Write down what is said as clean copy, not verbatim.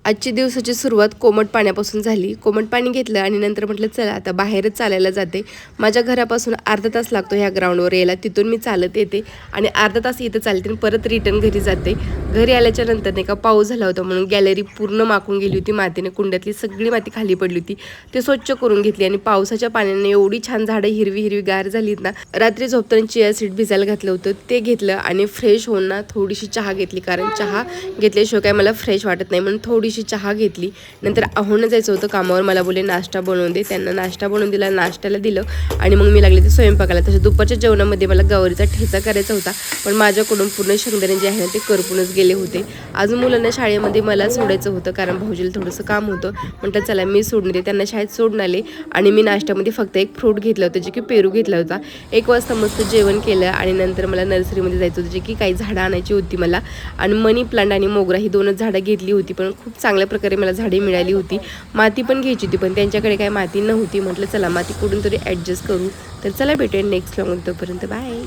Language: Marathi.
आजची दिवसाची सुरुवात कोमट पाण्यापासून झाली. कोमट पाणी घेतलं आणि नंतर म्हटलं चला आता बाहेरच चालायला जाते. माझ्या घरापासून अर्धा तास लागतो ह्या ग्राउंडवर यायला. तिथून मी चालत येते आणि अर्धा तास इथं चालते आणि परत रिटर्न घरी जाते. घरी आल्याच्या नंतर नाही का पाऊस झाला होता म्हणून गॅलरी पूर्ण माखून गेली होती मातीने. कुंड्यातली सगळी माती खाली पडली होती. ते स्वच्छ करून घेतली आणि पावसाच्या पाण्याने एवढी छान झाडं हिरवी हिरवी गार झालीत ना. रात्री झोपताना चिया सीड भिजायला घातलं होतं ते घेतलं आणि फ्रेश होऊन ना थोडीशी चहा घेतली, कारण चहा घेतल्याशिवाय काय मला फ्रेश वाटत नाही म्हणून थोडीशी चहा घेतली. नंतर आहोनं जायचं होतं कामावर. मला बोलले नाश्ता बनवून दे. त्यांना नाश्ता बनवून दिला, नाश्त्याला दिलं आणि मग मी लागले ते स्वयंपाकाला. तसं दुपारच्या जेवणामध्ये मला गवारीचा ठेचा करायचा होता, पण माझ्याकडून पूर्ण शेंगदाणे जे आहे ना ते करपूनच गेले होते. अजून मुलांना शाळेमध्ये मला सोडायचं होतं, कारण भाऊजीला थोडंसं काम होतं. म्हटलं चला मी सोडून दे. त्यांना शाळेत सोडून आले आणि मी नाश्त्यामध्ये फक्त एक फ्रूट घेतलं होतं, जे की पेरू घेतला होता. 1 वाजता मस्त जेवण केलं आणि नंतर मला नर्सरीमध्ये जायचं होतं, जे की काही झाडं आणायची होती मला. आणि मनी प्लांट आणि मोगरा ही 2च झाडं घेतली होती, पण खूप चांगल्या प्रकारे मला झाडे मिळाली होती. माती पण घ्यायची होती, पण त्यांच्याकडे काही माती नव्हती. म्हटलं चला माती कुठून तरी ॲडजस्ट करू. तर चला भेटूया नेक्स्ट व्लॉग. तोपर्यंत बाय.